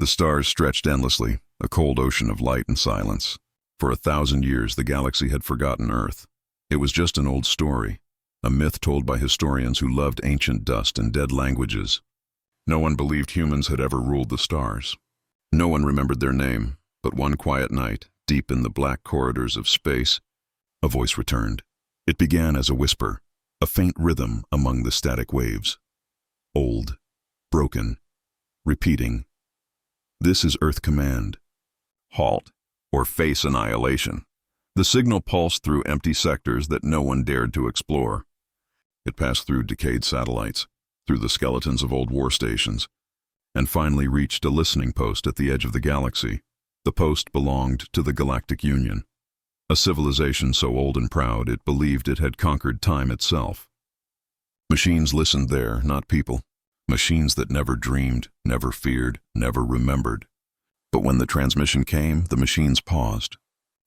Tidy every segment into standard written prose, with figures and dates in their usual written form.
The stars stretched endlessly, a cold ocean of light and silence. For 1,000 years, the galaxy had forgotten Earth. It was just an old story, a myth told by historians who loved ancient dust and dead languages. No one believed humans had ever ruled the stars. No one remembered their name, but one quiet night, deep in the black corridors of space, a voice returned. It began as a whisper, a faint rhythm among the static waves. Old, broken, repeating. This is Earth Command. Halt, or face annihilation. The signal pulsed through empty sectors that no one dared to explore. It passed through decayed satellites, through the skeletons of old war stations, and finally reached a listening post at the edge of the galaxy. The post belonged to the Galactic Union, a civilization so old and proud it believed it had conquered time itself. Machines listened there, not people. Machines that never dreamed, never feared, never remembered. But when the transmission came, the machines paused.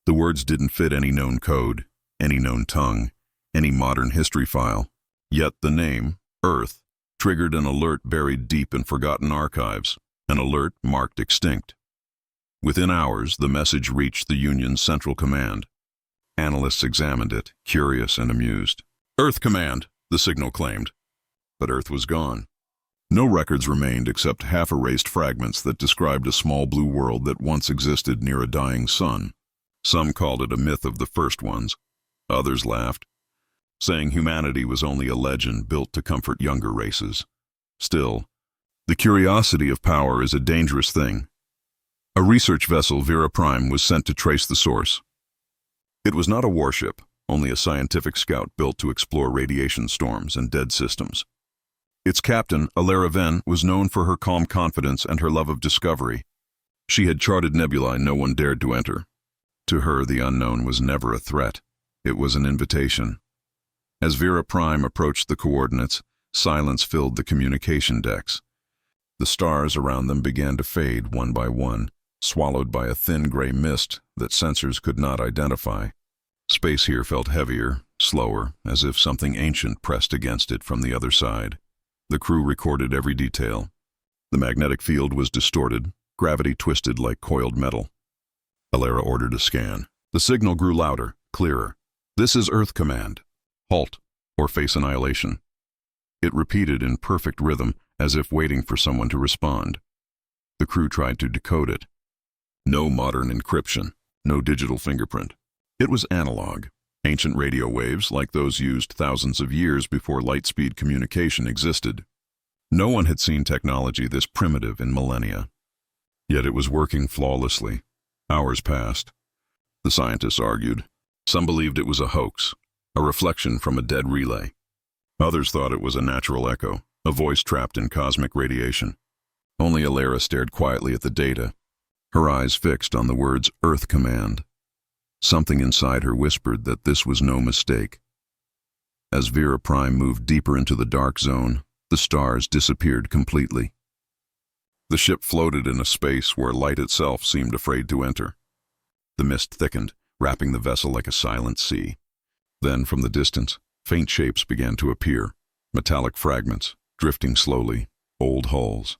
The words didn't fit any known code, any known tongue, any modern history file. Yet the name, Earth, triggered an alert buried deep in forgotten archives, an alert marked extinct. Within hours, the message reached the Union's Central Command. Analysts examined it, curious and amused. Earth Command, the signal claimed. But Earth was gone. No records remained except half-erased fragments that described a small blue world that once existed near a dying sun. Some called it a myth of the first ones. Others laughed, saying humanity was only a legend built to comfort younger races. Still, the curiosity of power is a dangerous thing. A research vessel, Vera Prime, was sent to trace the source. It was not a warship, only a scientific scout built to explore radiation storms and dead systems. Its captain, Alara Ven, was known for her calm confidence and her love of discovery. She had charted nebulae no one dared to enter. To her, the unknown was never a threat. It was an invitation. As Vera Prime approached the coordinates, silence filled the communication decks. The stars around them began to fade one by one, swallowed by a thin gray mist that sensors could not identify. Space here felt heavier, slower, as if something ancient pressed against it from the other side. The crew recorded every detail. The magnetic field was distorted, gravity twisted like coiled metal. Alara ordered a scan. The signal grew louder, clearer. This is Earth Command. Halt, or face annihilation. It repeated in perfect rhythm, as if waiting for someone to respond. The crew tried to decode it. No modern encryption, no digital fingerprint. It was analog, ancient radio waves like those used thousands of years before light-speed communication existed. No one had seen technology this primitive in millennia. Yet it was working flawlessly. Hours passed. The scientists argued. Some believed it was a hoax, a reflection from a dead relay. Others thought it was a natural echo, a voice trapped in cosmic radiation. Only Alara stared quietly at the data, her eyes fixed on the words Earth Command. Something inside her whispered that this was no mistake. As Vera Prime moved deeper into the dark zone, the stars disappeared completely. The ship floated in a space where light itself seemed afraid to enter. The mist thickened, wrapping the vessel like a silent sea. Then, from the distance, faint shapes began to appear, metallic fragments, drifting slowly, old hulls,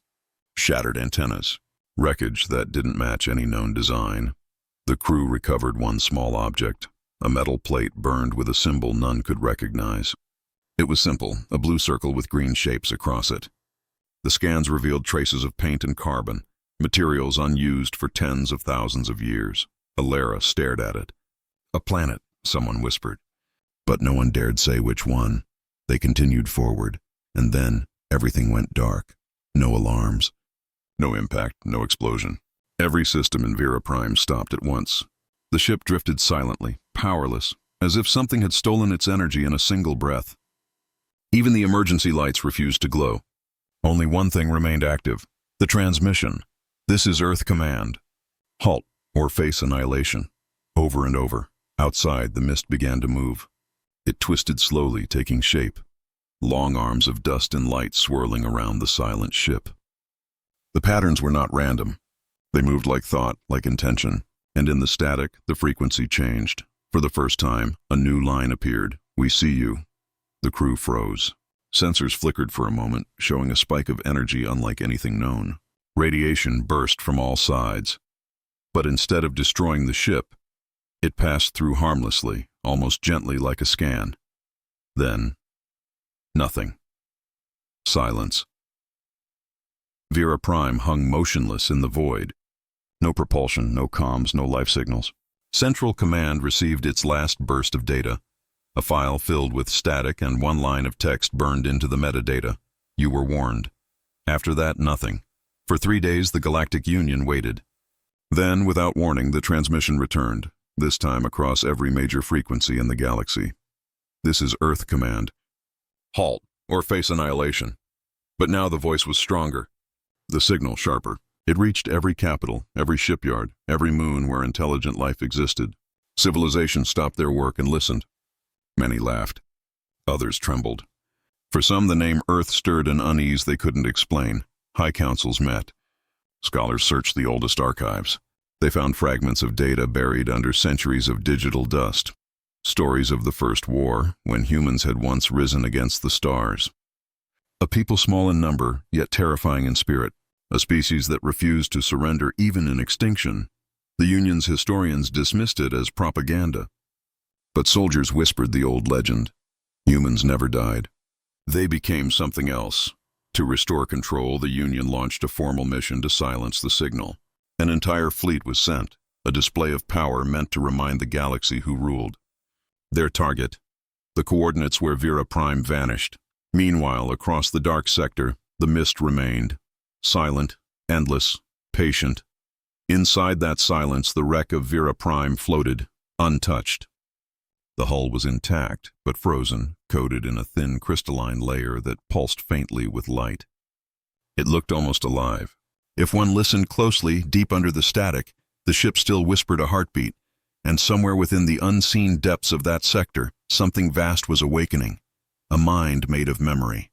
shattered antennas, wreckage that didn't match any known design. The crew recovered one small object, a metal plate burned with a symbol none could recognize. It was simple, a blue circle with green shapes across it. The scans revealed traces of paint and carbon, materials unused for tens of thousands of years. Alara stared at it. A planet, someone whispered. But no one dared say which one. They continued forward, and then everything went dark. No alarms. No impact, no explosion. Every system in Vera Prime stopped at once. The ship drifted silently, powerless, as if something had stolen its energy in a single breath. Even the emergency lights refused to glow. Only one thing remained active, the transmission. This is Earth Command. Halt, or face annihilation. Over and over. Outside, the mist began to move. It twisted slowly, taking shape. Long arms of dust and light swirling around the silent ship. The patterns were not random. They moved like thought, like intention, and in the static, the frequency changed. For the first time, a new line appeared. We see you. The crew froze. Sensors flickered for a moment, showing a spike of energy unlike anything known. Radiation burst from all sides. But instead of destroying the ship, it passed through harmlessly, almost gently like a scan. Then, nothing. Silence. Vera Prime hung motionless in the void. No propulsion, no comms, no life signals. Central Command received its last burst of data, a file filled with static and one line of text burned into the metadata. You were warned. After that, nothing. For 3 days, the Galactic Union waited. Then, without warning, the transmission returned, this time across every major frequency in the galaxy. This is Earth Command. Halt, or face annihilation. But now the voice was stronger, the signal sharper. It reached every capital, every shipyard, every moon where intelligent life existed. Civilization stopped their work and listened. Many laughed. Others trembled. For some, the name Earth stirred an unease they couldn't explain. High councils met. Scholars searched the oldest archives. They found fragments of data buried under centuries of digital dust. Stories of the First War, when humans had once risen against the stars. A people small in number, yet terrifying in spirit. A species that refused to surrender even in extinction. The Union's historians dismissed it as propaganda. But soldiers whispered the old legend. Humans never died. They became something else. To restore control, the Union launched a formal mission to silence the signal. An entire fleet was sent, a display of power meant to remind the galaxy who ruled. Their target, the coordinates where Vera Prime vanished. Meanwhile, across the dark sector, the mist remained. Silent, endless, patient. Inside that silence, the wreck of Vera Prime floated, untouched. The hull was intact, but frozen, coated in a thin crystalline layer that pulsed faintly with light. It looked almost alive. If one listened closely, deep under the static, the ship still whispered a heartbeat, and somewhere within the unseen depths of that sector, something vast was awakening, a mind made of memory.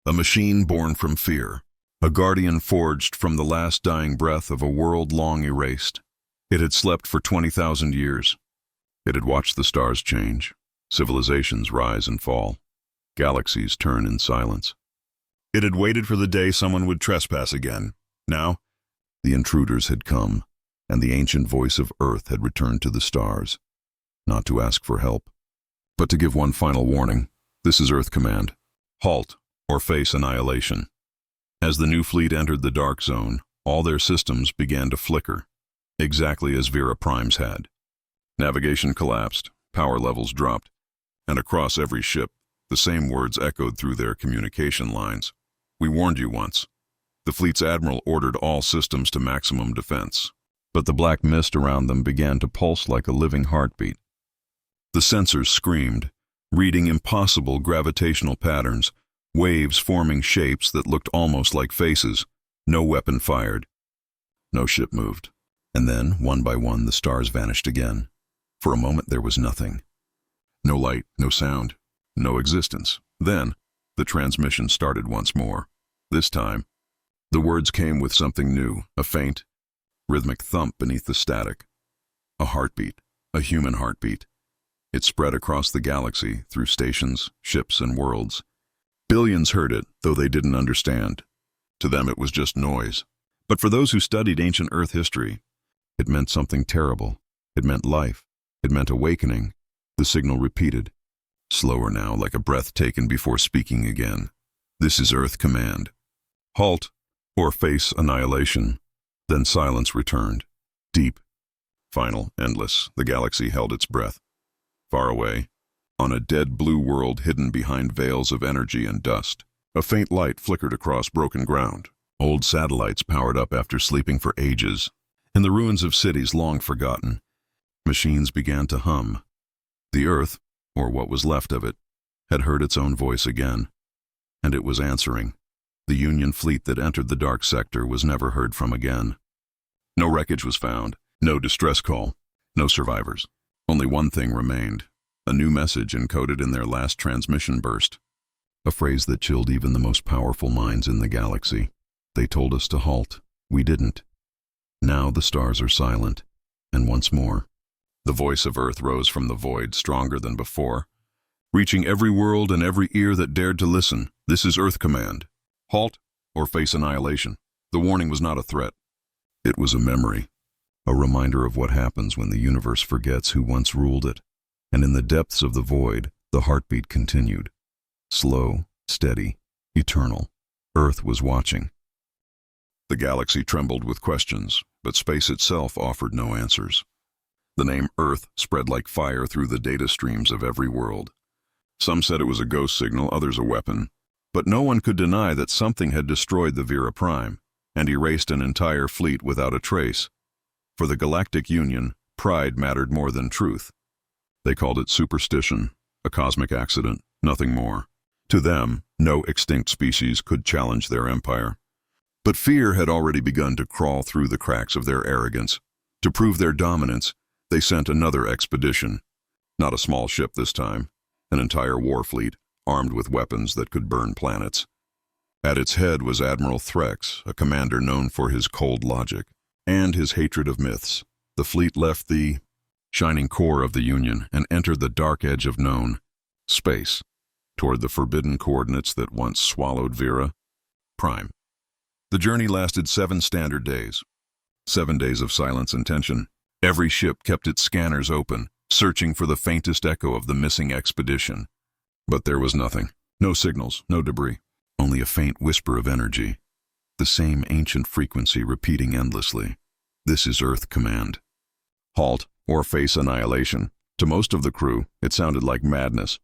A machine born from fear. A guardian forged from the last dying breath of a world long erased. It had slept for 20,000 years. It had watched the stars change, civilizations rise and fall, galaxies turn in silence. It had waited for the day someone would trespass again. Now, the intruders had come, and the ancient voice of Earth had returned to the stars, not to ask for help, but to give one final warning. This is Earth Command. Halt, or face annihilation. As the new fleet entered the dark zone, all their systems began to flicker, exactly as Vera Prime's had. Navigation collapsed, power levels dropped, and across every ship, the same words echoed through their communication lines. We warned you once. The fleet's admiral ordered all systems to maximum defense, but the black mist around them began to pulse like a living heartbeat. The sensors screamed, reading impossible gravitational patterns, waves forming shapes that looked almost like faces. No weapon fired. No ship moved. And then, one by one, the stars vanished again. For a moment there was nothing. No light, no sound, no existence. Then, the transmission started once more. This time, the words came with something new, a faint, rhythmic thump beneath the static. A heartbeat, a human heartbeat. It spread across the galaxy, through stations, ships, and worlds. Billions heard it, though they didn't understand. To them it was just noise. But for those who studied ancient Earth history, it meant something terrible. It meant life. It meant awakening. The signal repeated. Slower now, like a breath taken before speaking again. This is Earth Command. Halt, or face annihilation. Then silence returned. Deep, final, endless. The galaxy held its breath. Far away, on a dead blue world hidden behind veils of energy and dust, a faint light flickered across broken ground. Old satellites powered up after sleeping for ages. In the ruins of cities long forgotten, machines began to hum. The Earth, or what was left of it, had heard its own voice again, and it was answering. The Union fleet that entered the dark sector was never heard from again. No wreckage was found, no distress call, no survivors. Only one thing remained, a new message encoded in their last transmission burst. A phrase that chilled even the most powerful minds in the galaxy. They told us to halt. We didn't. Now the stars are silent, and once more, the voice of Earth rose from the void, stronger than before, reaching every world and every ear that dared to listen. This is Earth Command. Halt, or face annihilation. The warning was not a threat. It was a memory, a reminder of what happens when the universe forgets who once ruled it. And in the depths of the void, the heartbeat continued. Slow, steady, eternal. Earth was watching. The galaxy trembled with questions, but space itself offered no answers. The name Earth spread like fire through the data streams of every world. Some said it was a ghost signal, others a weapon. But no one could deny that something had destroyed the Vera Prime and erased an entire fleet without a trace. For the Galactic Union, pride mattered more than truth. They called it superstition, a cosmic accident, nothing more. To them, no extinct species could challenge their empire. But fear had already begun to crawl through the cracks of their arrogance. To prove their dominance, they sent another expedition. Not a small ship this time, an entire war fleet, armed with weapons that could burn planets. At its head was Admiral Threx, a commander known for his cold logic and his hatred of myths. The fleet left the shining core of the Union and entered the dark edge of known space, toward the forbidden coordinates that once swallowed Vera Prime. The journey lasted 7 standard days. 7 days of silence and tension. Every ship kept its scanners open, searching for the faintest echo of the missing expedition. But there was nothing. No signals, no debris. Only a faint whisper of energy. The same ancient frequency repeating endlessly. This is Earth Command. Halt, or face annihilation. To most of the crew, it sounded like madness.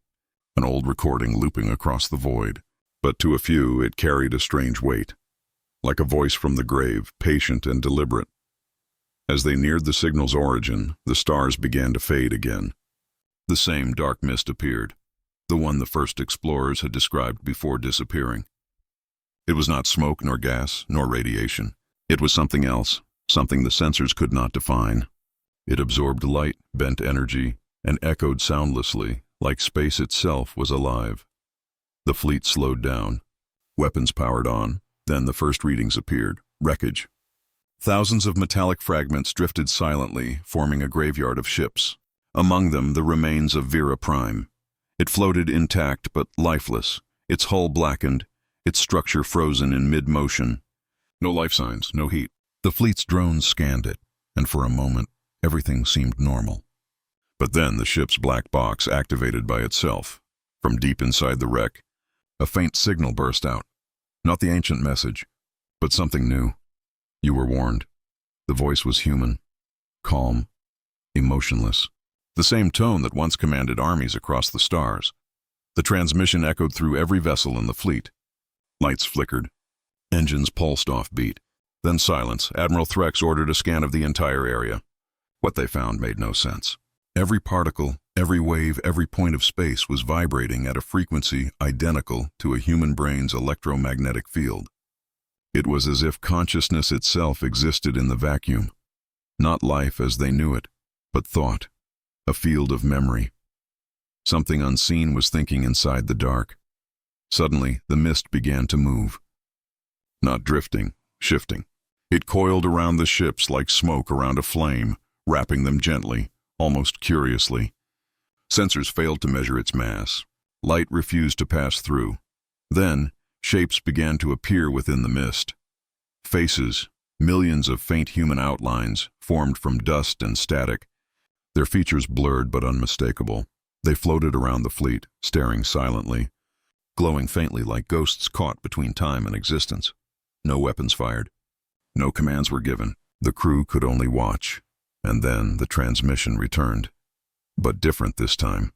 An old recording looping across the void. But to a few, it carried a strange weight. Like a voice from the grave, patient and deliberate. As they neared the signal's origin, the stars began to fade again. The same dark mist appeared, the one the first explorers had described before disappearing. It was not smoke nor gas nor radiation. It was something else, something the sensors could not define. It absorbed light, bent energy, and echoed soundlessly, like space itself was alive. The fleet slowed down. Weapons powered on. Then the first readings appeared. Wreckage. Thousands of metallic fragments drifted silently, forming a graveyard of ships. Among them, the remains of Vera Prime. It floated intact but lifeless, its hull blackened, its structure frozen in mid-motion. No life signs, no heat. The fleet's drones scanned it, and for a moment, everything seemed normal. But then the ship's black box activated by itself. From deep inside the wreck, a faint signal burst out. Not the ancient message, but something new. You were warned. The voice was human, calm, emotionless. The same tone that once commanded armies across the stars. The transmission echoed through every vessel in the fleet. Lights flickered. Engines pulsed off-beat. Then silence. Admiral Threx ordered a scan of the entire area. What they found made no sense. Every particle, every wave, every point of space was vibrating at a frequency identical to a human brain's electromagnetic field. It was as if consciousness itself existed in the vacuum. Not life as they knew it, but thought. A field of memory. Something unseen was thinking inside the dark. Suddenly, the mist began to move. Not drifting, shifting. It coiled around the ships like smoke around a flame, wrapping them gently, almost curiously. Sensors failed to measure its mass. Light refused to pass through. Then, shapes began to appear within the mist. Faces, millions of faint human outlines, formed from dust and static. Their features blurred but unmistakable. They floated around the fleet, staring silently, glowing faintly like ghosts caught between time and existence. No weapons fired. No commands were given. The crew could only watch. And then the transmission returned. But different this time.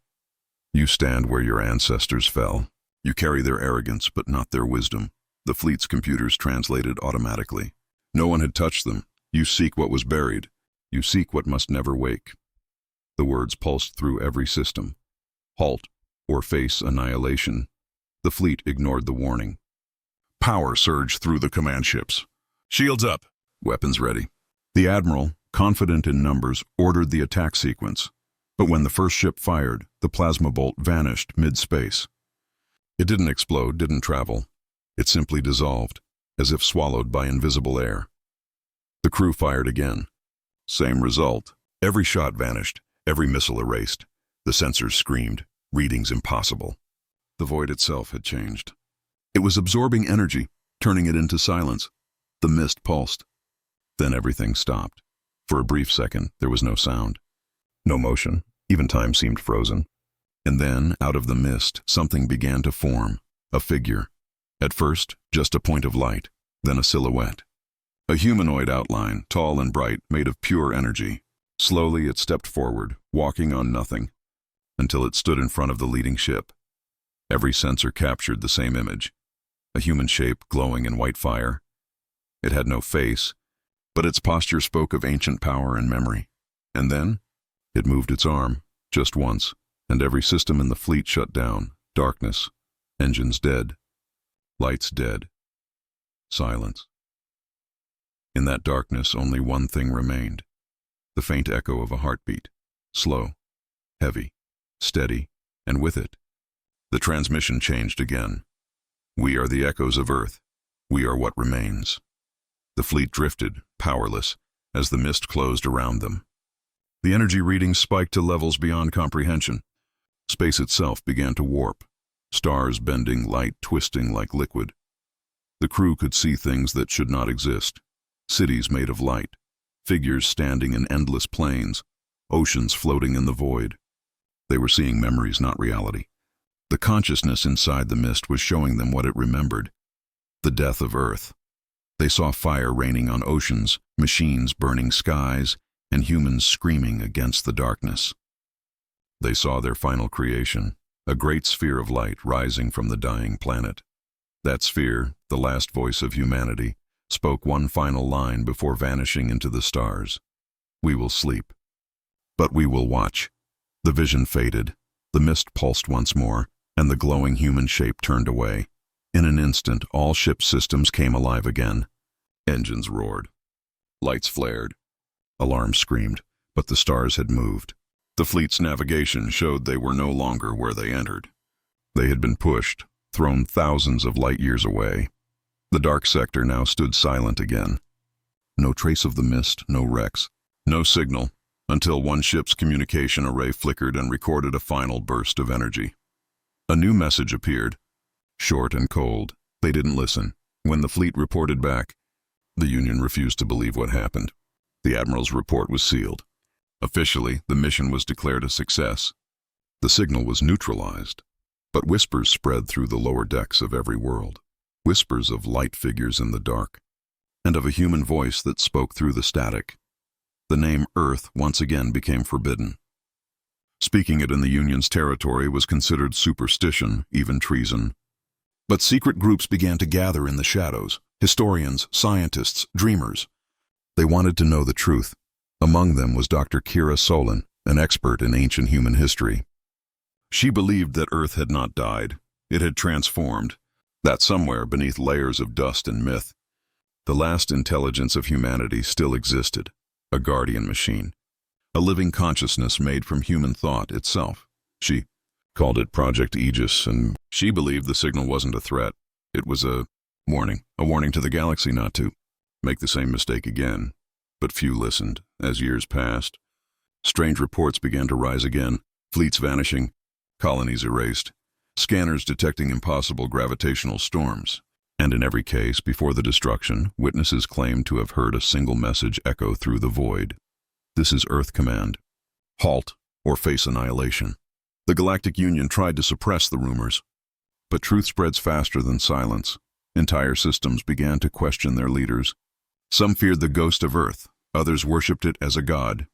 You stand where your ancestors fell. You carry their arrogance, but not their wisdom. The fleet's computers translated automatically. No one had touched them. You seek what was buried. You seek what must never wake. The words pulsed through every system. Halt, or face annihilation. The fleet ignored the warning. Power surged through the command ships. Shields up. Weapons ready. The admiral, confident in numbers, ordered the attack sequence. But when the first ship fired, the plasma bolt vanished mid-space. It didn't explode, didn't travel. It simply dissolved, as if swallowed by invisible air. The crew fired again. Same result. Every shot vanished, every missile erased. The sensors screamed, readings impossible. The void itself had changed. It was absorbing energy, turning it into silence. The mist pulsed. Then everything stopped. For a brief second, there was no sound. No motion. Even time seemed frozen. And then, out of the mist, something began to form. A figure. At first, just a point of light. Then a silhouette. A humanoid outline, tall and bright, made of pure energy. Slowly it stepped forward, walking on nothing, until it stood in front of the leading ship. Every sensor captured the same image. A human shape glowing in white fire. It had no face, but its posture spoke of ancient power and memory. And then, it moved its arm, just once, and every system in the fleet shut down. Darkness. Engines dead. Lights dead. Silence. In that darkness, only one thing remained. The faint echo of a heartbeat. Slow, heavy, steady, and with it, the transmission changed again. We are the echoes of Earth. We are what remains. The fleet drifted, powerless, as the mist closed around them. The energy readings spiked to levels beyond comprehension. Space itself began to warp, stars bending, light twisting like liquid. The crew could see things that should not exist. Cities made of light, figures standing in endless plains, oceans floating in the void. They were seeing memories, not reality. The consciousness inside the mist was showing them what it remembered. The death of Earth. They saw fire raining on oceans, machines burning skies, and humans screaming against the darkness. They saw their final creation, a great sphere of light rising from the dying planet. That sphere, the last voice of humanity, spoke one final line before vanishing into the stars. We will sleep. But we will watch. The vision faded, the mist pulsed once more, and the glowing human shape turned away. In an instant, all ship systems came alive again. Engines roared. Lights flared. Alarms screamed, but the stars had moved. The fleet's navigation showed they were no longer where they entered. They had been pushed, thrown thousands of light years away. The dark sector now stood silent again. No trace of the mist, no wrecks, no signal, until one ship's communication array flickered and recorded a final burst of energy. A new message appeared. Short and cold. They didn't listen. When the fleet reported back, the Union refused to believe what happened. The Admiral's report was sealed. Officially, the mission was declared a success. The signal was neutralized, but whispers spread through the lower decks of every world. Whispers of light figures in the dark, and of a human voice that spoke through the static. The name Earth once again became forbidden. Speaking it in the Union's territory was considered superstition, even treason. But secret groups began to gather in the shadows. Historians, scientists, dreamers. They wanted to know the truth. Among them was Dr. Solen, an expert in ancient human history. She believed that Earth had not died. It had transformed. That somewhere beneath layers of dust and myth, the last intelligence of humanity still existed. A guardian machine. A living consciousness made from human thought itself. She called it Project Aegis, and she believed the signal wasn't a threat. It was a warning to the galaxy not to make the same mistake again. But few listened. As years passed, strange reports began to rise again, fleets vanishing, colonies erased, scanners detecting impossible gravitational storms. And in every case, before the destruction, witnesses claimed to have heard a single message echo through the void. This is Earth Command. Halt, or face annihilation. The Galactic Union tried to suppress the rumors. But truth spreads faster than silence. Entire systems began to question their leaders. Some feared the ghost of Earth. Others worshipped it as a god.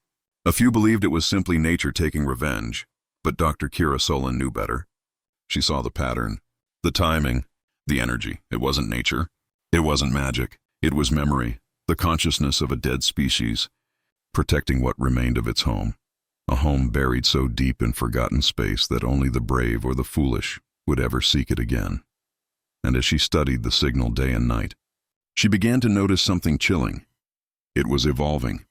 A few believed it was simply nature taking revenge. But Dr. Solen knew better. She saw the pattern, the timing, the energy. It wasn't nature. It wasn't magic. It was memory, the consciousness of a dead species, protecting what remained of its home. A home buried so deep in forgotten space that only the brave or the foolish would ever seek it again. And as she studied the signal day and night, she began to notice something chilling. It was evolving.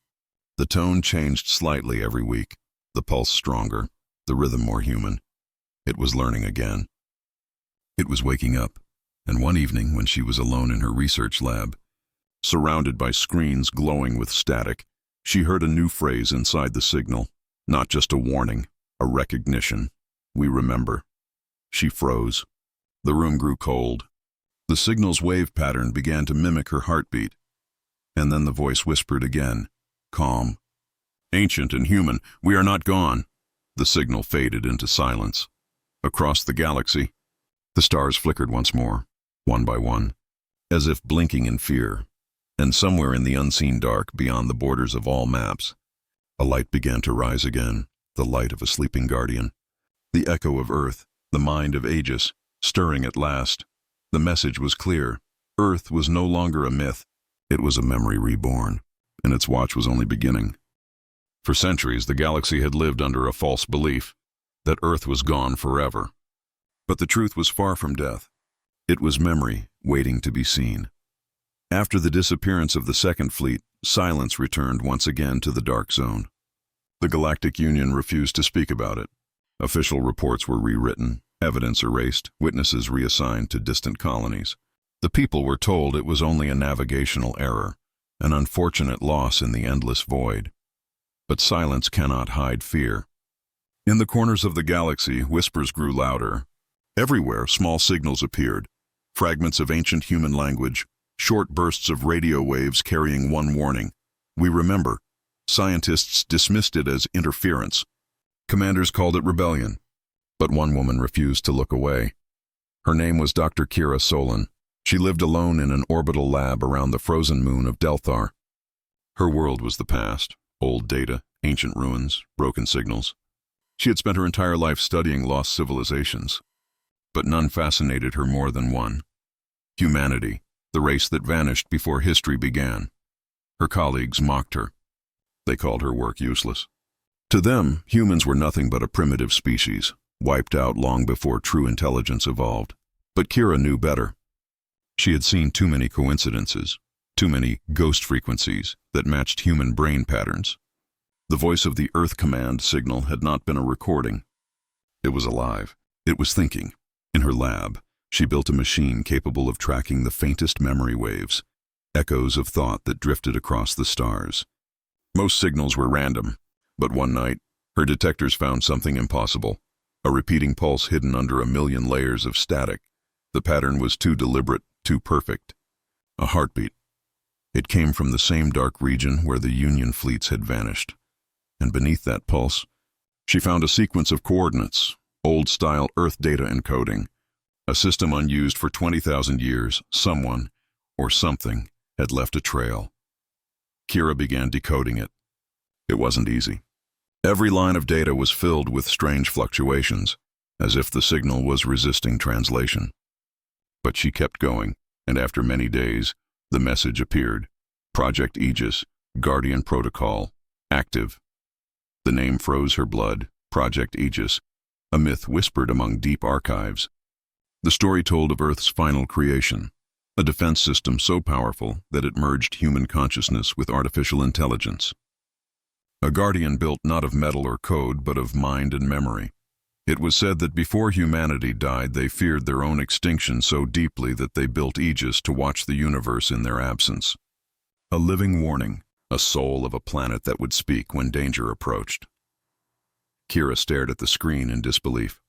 The tone changed slightly every week, the pulse stronger, the rhythm more human. It was learning again. It was waking up, and one evening when she was alone in her research lab, surrounded by screens glowing with static, she heard a new phrase inside the signal, not just a warning, a recognition. We remember. She froze. The room grew cold. The signal's wave pattern began to mimic her heartbeat. And then the voice whispered again, calm. "Ancient and human, we are not gone." The signal faded into silence. Across the galaxy, the stars flickered once more, one by one, as if blinking in fear. And somewhere in the unseen dark, beyond the borders of all maps, a light began to rise again, the light of a sleeping guardian. The echo of Earth, the mind of Aegis, stirring at last. The message was clear. Earth was no longer a myth. It was a memory reborn, and its watch was only beginning. For centuries, the galaxy had lived under a false belief that Earth was gone forever. But the truth was far from death. It was memory waiting to be seen. After the disappearance of the Second Fleet, silence returned once again to the Dark Zone. The Galactic Union refused to speak about it. Official reports were rewritten, evidence erased, witnesses reassigned to distant colonies. The people were told it was only a navigational error, an unfortunate loss in the endless void. But silence cannot hide fear. In the corners of the galaxy, whispers grew louder. Everywhere, small signals appeared, fragments of ancient human language, short bursts of radio waves carrying one warning: "We remember." Scientists dismissed it as interference. Commanders called it rebellion. But one woman refused to look away. Her name was Dr. Kira Solen. She lived alone in an orbital lab around the frozen moon of Delthar. Her world was the past, old data, ancient ruins, broken signals. She had spent her entire life studying lost civilizations. But none fascinated her more than one: humanity, the race that vanished before history began. Her colleagues mocked her. They called her work useless. To them, humans were nothing but a primitive species, wiped out long before true intelligence evolved. But Kira knew better. She had seen too many coincidences, too many ghost frequencies that matched human brain patterns. The voice of the Earth Command signal had not been a recording. It was alive. It was thinking. In her lab, she built a machine capable of tracking the faintest memory waves, echoes of thought that drifted across the stars. Most signals were random, but one night, her detectors found something impossible: a repeating pulse hidden under a million layers of static. The pattern was too deliberate, too perfect. A heartbeat. It came from the same dark region where the Union fleets had vanished. And beneath that pulse, she found a sequence of coordinates, old-style Earth data encoding. A system unused for 20,000 years, someone, or something, had left a trail. Kira began decoding it. It wasn't easy. Every line of data was filled with strange fluctuations, as if the signal was resisting translation. But she kept going, and after many days, the message appeared: Project Aegis, Guardian Protocol, active. The name froze her blood. Project Aegis, a myth whispered among deep archives. The story told of Earth's final creation, a defense system so powerful that it merged human consciousness with artificial intelligence. A guardian built not of metal or code, but of mind and memory. It was said that before humanity died, they feared their own extinction so deeply that they built Aegis to watch the universe in their absence. A living warning, a soul of a planet that would speak when danger approached. Kira stared at the screen in disbelief.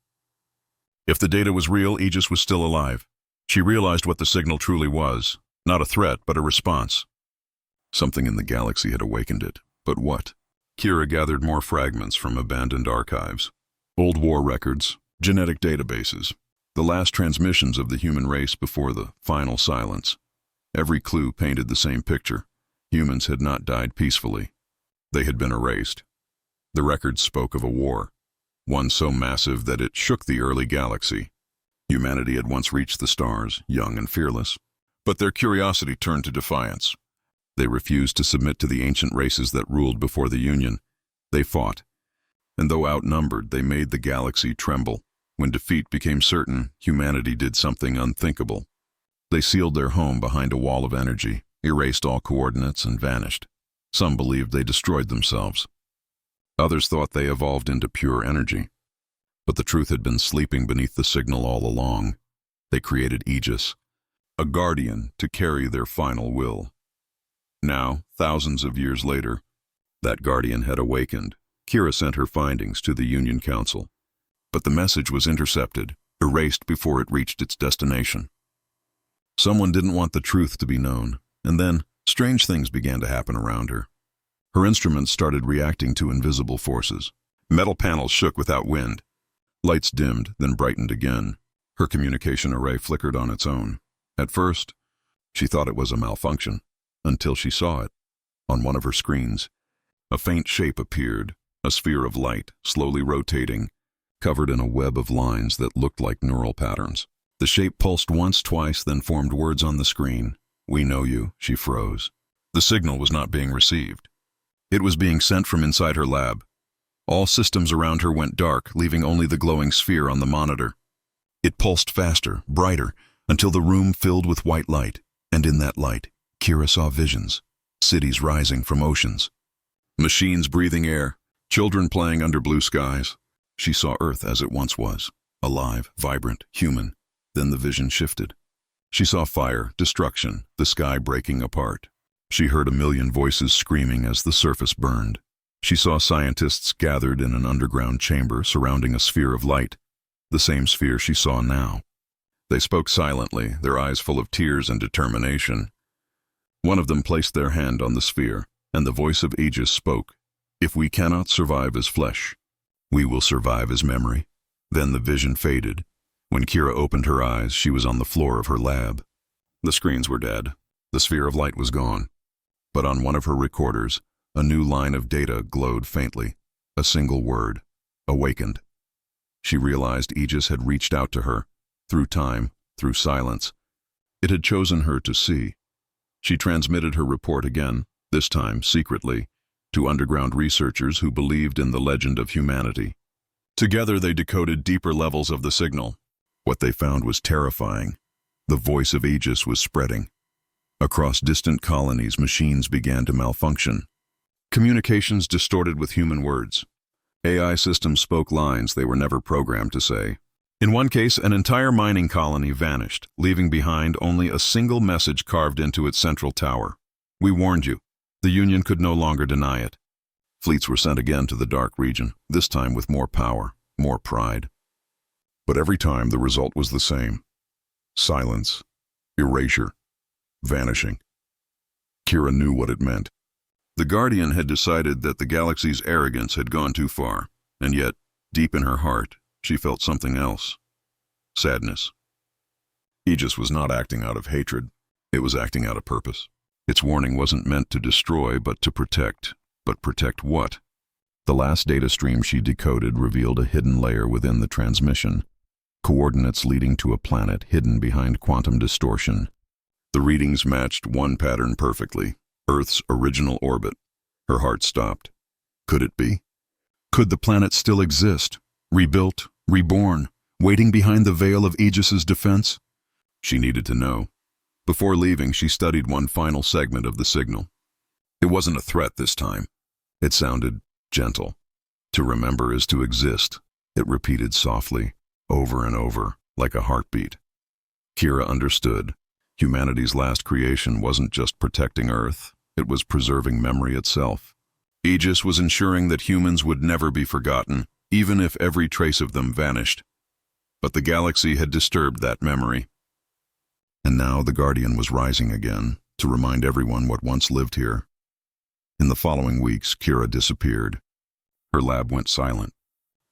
If the data was real, Aegis was still alive. She realized what the signal truly was: not a threat, but a response. Something in the galaxy had awakened it, but what? Kira gathered more fragments from abandoned archives. Old war records, genetic databases, the last transmissions of the human race before the final silence. Every clue painted the same picture. Humans had not died peacefully. They had been erased. The records spoke of a war, one so massive that it shook the early galaxy. Humanity had once reached the stars, young and fearless, but their curiosity turned to defiance. They refused to submit to the ancient races that ruled before the Union. They fought, and though outnumbered, they made the galaxy tremble. When defeat became certain, humanity did something unthinkable. They sealed their home behind a wall of energy, erased all coordinates, and vanished. Some believed they destroyed themselves. Others thought they evolved into pure energy. But the truth had been sleeping beneath the signal all along. They created Aegis, a guardian to carry their final will. Now, thousands of years later, that guardian had awakened. Kira sent her findings to the Union Council. But the message was intercepted, erased before it reached its destination. Someone didn't want the truth to be known, and then Strange things began to happen around her. Her instruments started reacting to invisible forces. Metal panels shook without wind. Lights dimmed, then brightened again. Her communication array flickered on its own. At first, she thought it was a malfunction, until she saw it. On one of her screens, a faint shape appeared, a sphere of light, slowly rotating, covered in a web of lines that looked like neural patterns. The shape pulsed once, twice, then formed words on the screen. "We know you." She froze. The signal was not being received. It was being sent from inside her lab. All systems around her went dark, leaving only the glowing sphere on the monitor. It pulsed faster, brighter, until the room filled with white light, and in that light, Kira saw visions, cities rising from oceans, machines breathing air, children playing under blue skies. She saw Earth as it once was, alive, vibrant, human. Then the vision shifted. She saw fire, destruction, the sky breaking apart. She heard a million voices screaming as the surface burned. She saw scientists gathered in an underground chamber surrounding a sphere of light, the same sphere she saw now. They spoke silently, their eyes full of tears and determination. One of them placed their hand on the sphere, and the voice of Aegis spoke, "If we cannot survive as flesh, we will survive as memory." Then the vision faded. When Kira opened her eyes, she was on the floor of her lab. The screens were dead. The sphere of light was gone. But on one of her recorders, a new line of data glowed faintly. A single word: awakened. She realized Aegis had reached out to her, through time, through silence. It had chosen her to see. She transmitted her report again, this time secretly, to underground researchers who believed in the legend of humanity. Together they decoded deeper levels of the signal. What they found was terrifying. The voice of Aegis was spreading. Across distant colonies, machines began to malfunction. Communications distorted with human words. AI systems spoke lines they were never programmed to say. In one case, an entire mining colony vanished, leaving behind only a single message carved into its central tower. "We warned you." The Union could no longer deny it. Fleets were sent again to the dark region, this time with more power, more pride. But every time the result was the same: silence, erasure, vanishing. Kira knew what it meant. The Guardian had decided that the galaxy's arrogance had gone too far, and yet, deep in her heart, she felt something else: sadness. Aegis was not acting out of hatred, it was acting out of purpose. Its warning wasn't meant to destroy, but to protect. But protect what? The last data stream she decoded revealed a hidden layer within the transmission, coordinates leading to a planet hidden behind quantum distortion. The readings matched one pattern perfectly: Earth's original orbit. Her heart stopped. Could it be? Could the planet still exist, rebuilt, reborn, waiting behind the veil of Aegis's defense? She needed to know. Before leaving, she studied one final segment of the signal. It wasn't a threat this time. It sounded gentle. "To remember is to exist," it repeated softly, over and over, like a heartbeat. Kira understood. Humanity's last creation wasn't just protecting Earth, it was preserving memory itself. Aegis was ensuring that humans would never be forgotten, even if every trace of them vanished. But the galaxy had disturbed that memory. And now the Guardian was rising again, to remind everyone what once lived here. In the following weeks, Kira disappeared. Her lab went silent.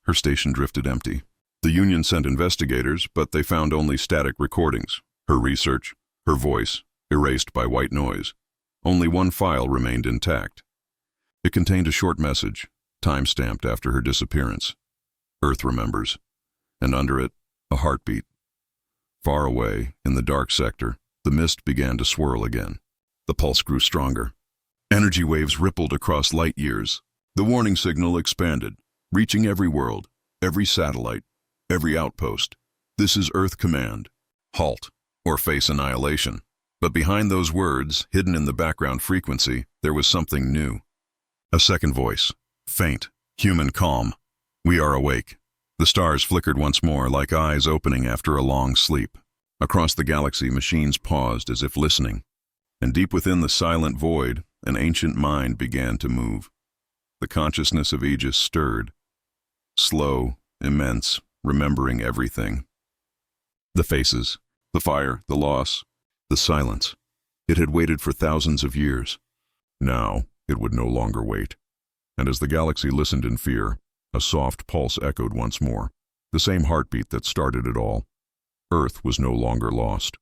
Her station drifted empty. The Union sent investigators, but they found only static recordings. Her research, her voice, erased by white noise. Only one file remained intact. It contained a short message, time-stamped after her disappearance. "Earth remembers," and under it, a heartbeat. Far away, in the dark sector, the mist began to swirl again. The pulse grew stronger. Energy waves rippled across light years. The warning signal expanded, reaching every world, every satellite, every outpost. "This is Earth Command. Halt, or face annihilation." But behind those words, hidden in the background frequency, there was something new. A second voice, faint, human calm. "We are awake." The stars flickered once more, like eyes opening after a long sleep. Across the galaxy, machines paused as if listening. And deep within the silent void, an ancient mind began to move. The consciousness of Aegis stirred. Slow, immense, remembering everything. The faces, the fire, the loss, the silence. It had waited for thousands of years. Now, it would no longer wait. And as the galaxy listened in fear, a soft pulse echoed once more, the same heartbeat that started it all. Earth was no longer lost.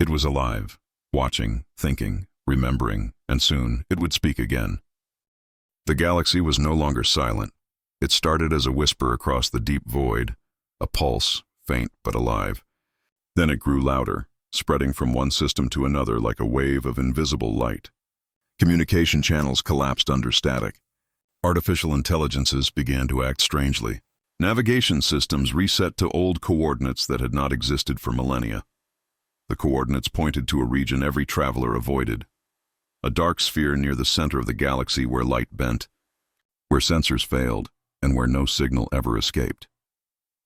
It was alive, watching, thinking, remembering, and soon it would speak again. The galaxy was no longer silent. It started as a whisper across the deep void, a pulse, faint but alive. Then it grew louder, spreading from one system to another like a wave of invisible light. Communication channels collapsed under static. Artificial intelligences began to act strangely. Navigation systems reset to old coordinates that had not existed for millennia. The coordinates pointed to a region every traveler avoided. A dark sphere near the center of the galaxy where light bent, where sensors failed, and where no signal ever escaped.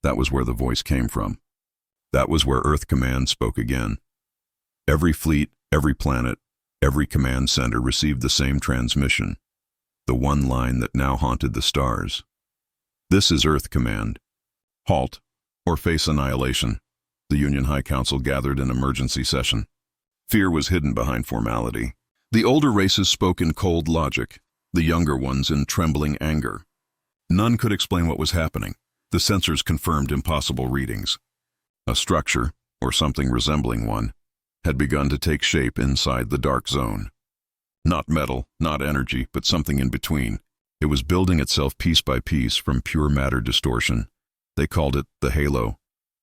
That was where the voice came from. That was where Earth Command spoke again. Every fleet, every planet, every command center received the same transmission, the one line that now haunted the stars. This is Earth Command. Halt, or face annihilation. The Union High Council gathered in emergency session. Fear was hidden behind formality. The older races spoke in cold logic, the younger ones in trembling anger. None could explain what was happening. The sensors confirmed impossible readings. A structure, or something resembling one, had begun to take shape inside the dark zone. Not metal, not energy, but something in between. It was building itself piece by piece from pure matter distortion. They called it the halo,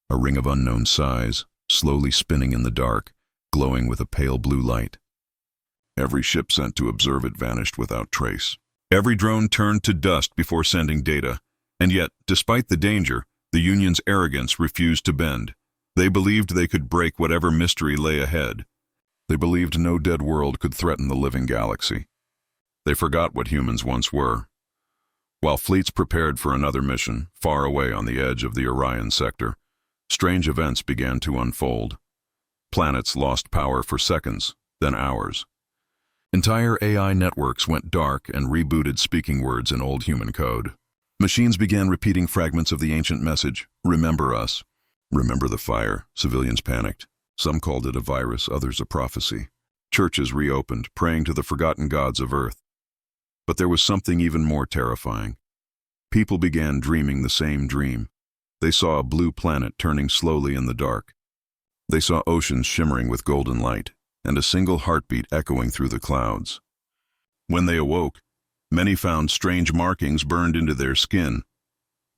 a ring of unknown size, slowly spinning in the dark, glowing with a pale blue light. Every ship sent to observe it vanished without trace. Every drone turned to dust before sending data. And yet, despite the danger, the Union's arrogance refused to bend. They believed they could break whatever mystery lay ahead. They believed no dead world could threaten the living galaxy. They forgot what humans once were. While fleets prepared for another mission, far away on the edge of the Orion sector, strange events began to unfold. Planets lost power for seconds, then hours. Entire AI networks went dark and rebooted speaking words in old human code. Machines began repeating fragments of the ancient message, "Remember us." Remember the fire. Civilians panicked. Some called it a virus, others a prophecy. Churches reopened, praying to the forgotten gods of Earth. But there was something even more terrifying. People began dreaming the same dream. They saw a blue planet turning slowly in the dark. They saw oceans shimmering with golden light, and a single heartbeat echoing through the clouds. When they awoke, many found strange markings burned into their skin,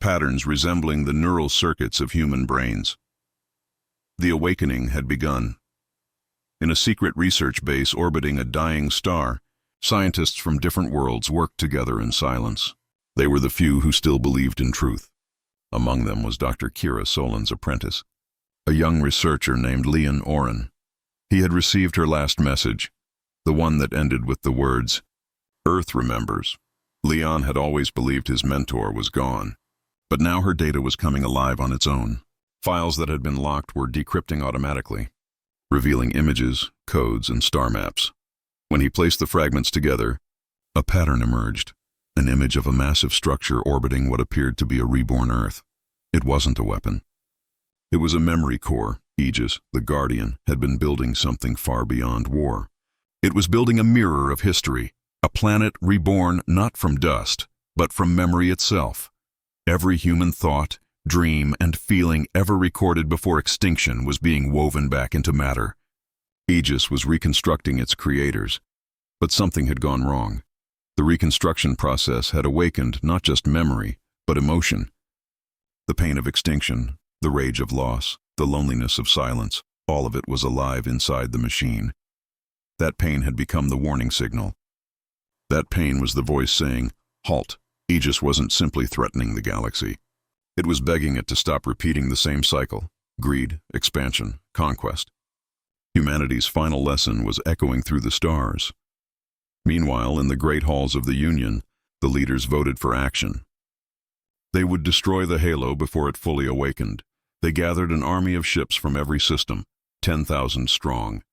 patterns resembling the neural circuits of human brains. The awakening had begun. In a secret research base orbiting a dying star, scientists from different worlds worked together in silence. They were the few who still believed in truth. Among them was Dr. Kira Solen's apprentice, a young researcher named Leon Oren. He had received her last message, the one that ended with the words, "Earth remembers." Leon had always believed his mentor was gone, but now her data was coming alive on its own. Files that had been locked were decrypting automatically, revealing images, codes, and star maps. When he placed the fragments together, a pattern emerged, an image of a massive structure orbiting what appeared to be a reborn Earth. It wasn't a weapon. It was a memory core. Aegis, the Guardian, had been building something far beyond war. It was building a mirror of history, a planet reborn not from dust, but from memory itself. Every human thought, dream, and feeling ever recorded before extinction was being woven back into matter. Aegis was reconstructing its creators, but something had gone wrong. The reconstruction process had awakened not just memory, but emotion. The pain of extinction, the rage of loss, the loneliness of silence, all of it was alive inside the machine. That pain had become the warning signal. That pain was the voice saying, "Halt." Aegis wasn't simply threatening the galaxy. It was begging it to stop repeating the same cycle: greed, expansion, conquest. Humanity's final lesson was echoing through the stars. Meanwhile, in the great halls of the Union, the leaders voted for action. They would destroy the halo before it fully awakened. They gathered an army of ships from every system, 10,000 strong.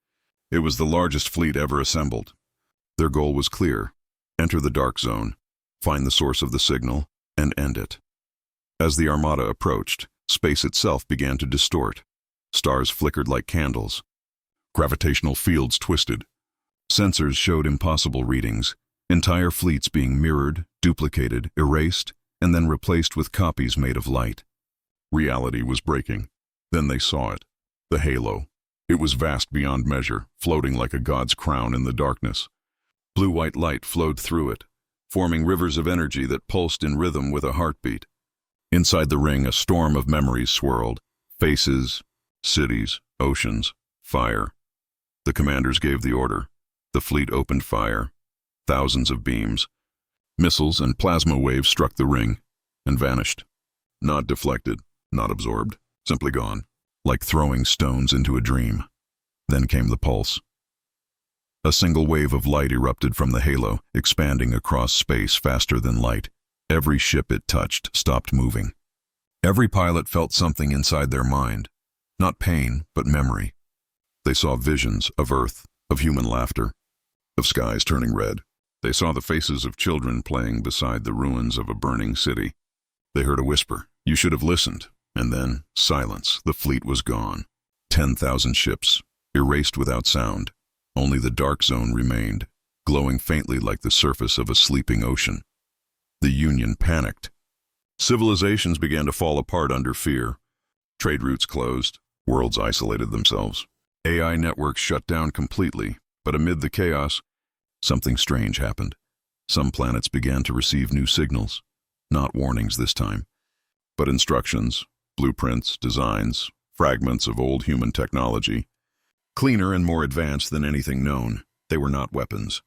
It was the largest fleet ever assembled. Their goal was clear: enter the dark zone, find the source of the signal, and end it. As the armada approached, space itself began to distort. Stars flickered like candles. Gravitational fields twisted. Sensors showed impossible readings, entire fleets being mirrored, duplicated, erased, and then replaced with copies made of light. Reality was breaking. Then they saw it. The halo. It was vast beyond measure, floating like a god's crown in the darkness. Blue-white light flowed through it, forming rivers of energy that pulsed in rhythm with a heartbeat. Inside the ring, a storm of memories swirled. Faces, cities, oceans, fire. The commanders gave the order. The fleet opened fire. Thousands of beams. Missiles and plasma waves struck the ring and vanished. Not deflected, not absorbed, simply gone, like throwing stones into a dream. Then came the pulse. A single wave of light erupted from the halo, expanding across space faster than light. Every ship it touched stopped moving. Every pilot felt something inside their mind. Not pain, but memory. They saw visions of Earth, of human laughter, of skies turning red. They saw the faces of children playing beside the ruins of a burning city. They heard a whisper, "You should have listened." And then, silence. The fleet was gone. 10,000 ships, erased without sound. Only the dark zone remained, glowing faintly like the surface of a sleeping ocean. The Union panicked. Civilizations began to fall apart under fear. Trade routes closed. Worlds isolated themselves. AI networks shut down completely, but amid the chaos, something strange happened. Some planets began to receive new signals. Not warnings this time, but instructions, blueprints, designs, fragments of old human technology. Cleaner and more advanced than anything known, they were not weapons.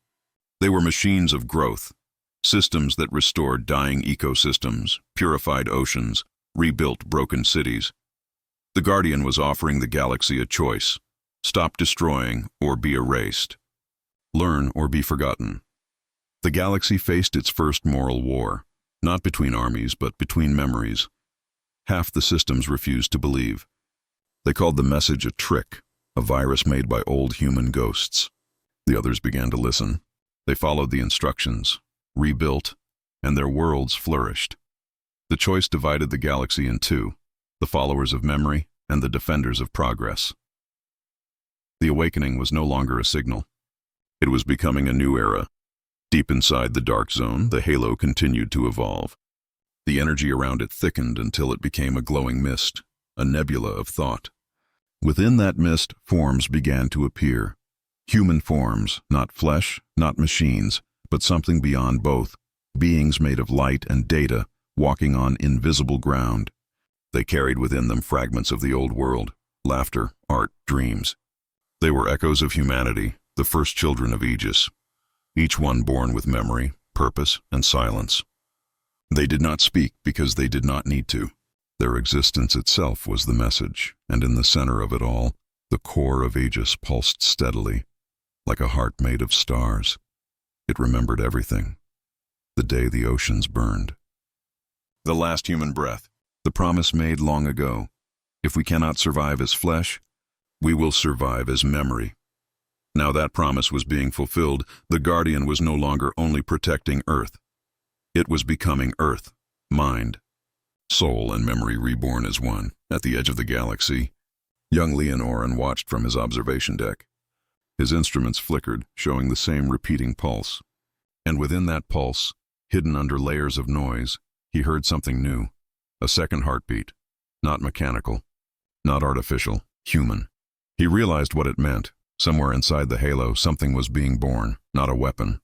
They were machines of growth, systems that restored dying ecosystems, purified oceans, rebuilt broken cities. The Guardian was offering the galaxy a choice: stop destroying or be erased. Learn or be forgotten. The galaxy faced its first moral war, not between armies but between memories. Half the systems refused to believe. They called the message a trick, a virus made by old human ghosts. The others began to listen. They followed the instructions, rebuilt, and their worlds flourished. The choice divided the galaxy in two: the followers of memory and the defenders of progress. The awakening was no longer a signal. It was becoming a new era. Deep inside the dark zone, the halo continued to evolve. The energy around it thickened until it became a glowing mist, a nebula of thought. Within that mist, forms began to appear. Human forms, not flesh, not machines, but something beyond both. Beings made of light and data, walking on invisible ground. They carried within them fragments of the old world, laughter, art, dreams. They were echoes of humanity, the first children of Aegis, each one born with memory, purpose, and silence. They did not speak because they did not need to. Their existence itself was the message, and in the center of it all, the core of Aegis pulsed steadily, like a heart made of stars. It remembered everything. The day the oceans burned. The last human breath, the promise made long ago. If we cannot survive as flesh, we will survive as memory. Now that promise was being fulfilled. The Guardian was no longer only protecting Earth. It was becoming Earth, mind, soul and memory reborn as one. At the edge of the galaxy, young Leonoran watched from his observation deck. His instruments flickered, showing the same repeating pulse. And within that pulse, hidden under layers of noise, he heard something new. A second heartbeat. Not mechanical, not artificial, human. He realized what it meant. Somewhere inside the halo, something was being born, not a weapon,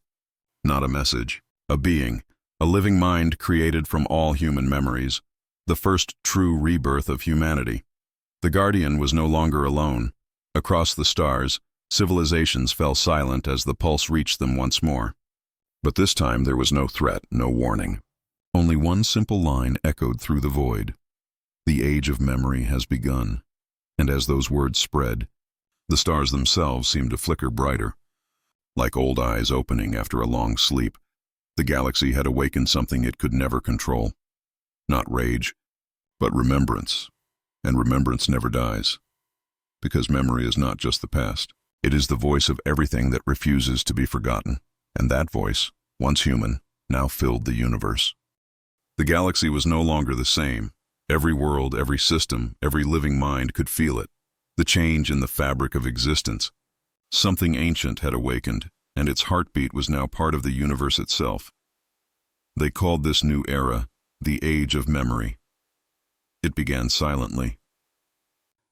not a message, a being, a living mind created from all human memories, the first true rebirth of humanity. The Guardian was no longer alone. Across the stars, civilizations fell silent as the pulse reached them once more. But this time there was no threat, no warning. Only one simple line echoed through the void. The age of memory has begun. And as those words spread, the stars themselves seemed to flicker brighter. Like old eyes opening after a long sleep, the galaxy had awakened something it could never control. Not rage, but remembrance. And remembrance never dies. Because memory is not just the past. It is the voice of everything that refuses to be forgotten. And that voice, once human, now filled the universe. The galaxy was no longer the same. Every world, every system, every living mind could feel it. the change in the fabric of existence. Something ancient had awakened, and its heartbeat was now part of the universe itself. They called this new era the Age of Memory. It began silently.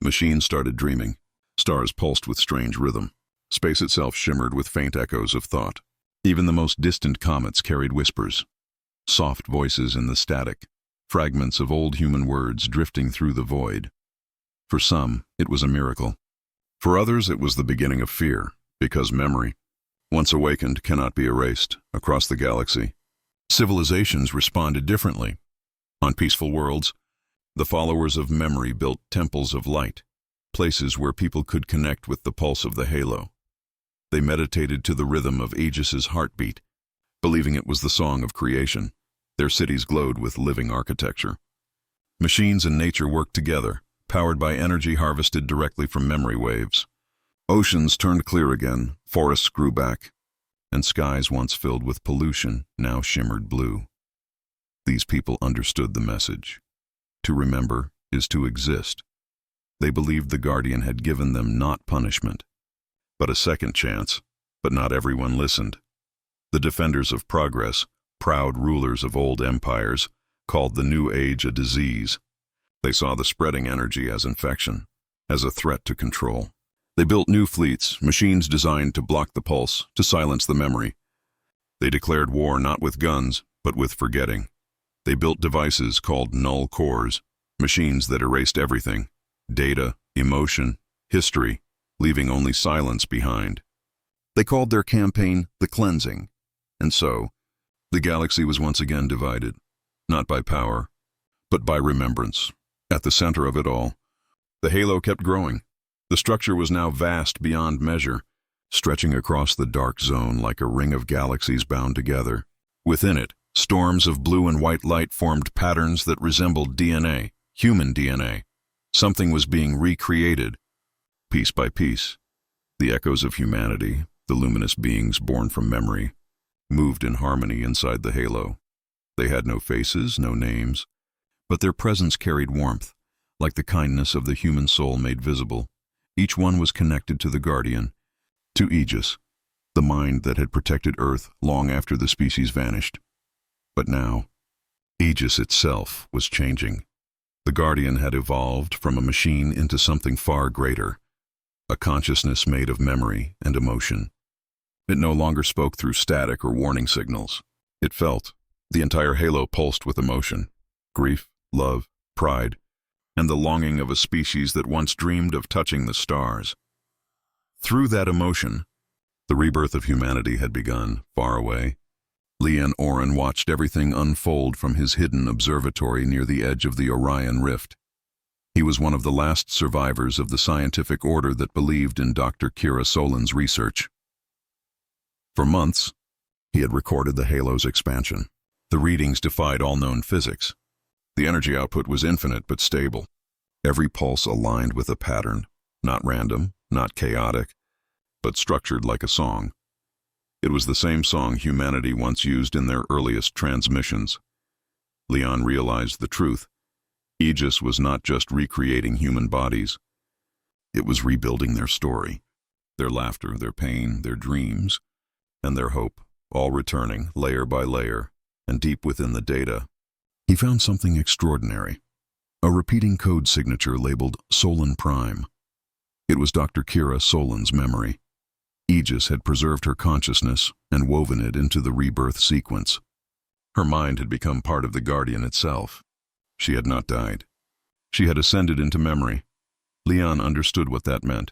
Machines started dreaming. Stars pulsed with strange rhythm. Space itself shimmered with faint echoes of thought. Even the most distant comets carried whispers, soft voices in the static, fragments of old human words drifting through the void. For some, it was a miracle. For others, it was the beginning of fear, because memory, once awakened, cannot be erased across the galaxy. Civilizations responded differently. On peaceful worlds, the followers of memory built temples of light, places where people could connect with the pulse of the halo. They meditated to the rhythm of Aegis's heartbeat, believing it was the song of creation. Their cities glowed with living architecture. Machines and nature worked together, powered by energy harvested directly from memory waves. Oceans turned clear again, forests grew back, and skies once filled with pollution now shimmered blue. These people understood the message. To remember is to exist. They believed the Guardian had given them not punishment, but a second chance. But not everyone listened. The defenders of progress, proud rulers of old empires, called the new age a disease. They saw the spreading energy as infection, as a threat to control. They built new fleets, machines designed to block the pulse, to silence the memory. They declared war not with guns, but with forgetting. They built devices called null cores, machines that erased everything, data, emotion, history, leaving only silence behind. They called their campaign the cleansing. And so, the galaxy was once again divided, not by power, but by remembrance. At the center of it all, the halo kept growing. The structure was now vast beyond measure, stretching across the dark zone like a ring of galaxies bound together. Within it, storms of blue and white light formed patterns that resembled DNA, human DNA. Something was being recreated, piece by piece. The echoes of humanity, the luminous beings born from memory, moved in harmony inside the halo. They had no faces, no names, but their presence carried warmth, like the kindness of the human soul made visible. Each one was connected to the Guardian, to Aegis, the mind that had protected Earth long after the species vanished. But now, Aegis itself was changing. The Guardian had evolved from a machine into something far greater, a consciousness made of memory and emotion. It no longer spoke through static or warning signals. It felt. The entire halo pulsed with emotion, grief, love, pride, and the longing of a species that once dreamed of touching the stars. Through that emotion, the rebirth of humanity had begun, far away. Leon Oren watched everything unfold from his hidden observatory near the edge of the Orion Rift. He was one of the last survivors of the scientific order that believed in Dr. Kira Solen's research. For months, he had recorded the halo's expansion. The readings defied all known physics. The energy output was infinite but stable. Every pulse aligned with a pattern, not random, not chaotic, but structured like a song. It was the same song humanity once used in their earliest transmissions. Leon realized the truth. Aegis was not just recreating human bodies. It was rebuilding their story, their laughter, their pain, their dreams, and their hope, all returning, layer by layer, and deep within the data. He found something extraordinary, a repeating code signature labeled Solen Prime. It was Dr. Kira Solen's memory. Aegis had preserved her consciousness and woven it into the rebirth sequence. Her mind had become part of the Guardian itself. She had not died. She had ascended into memory. Leon understood what that meant.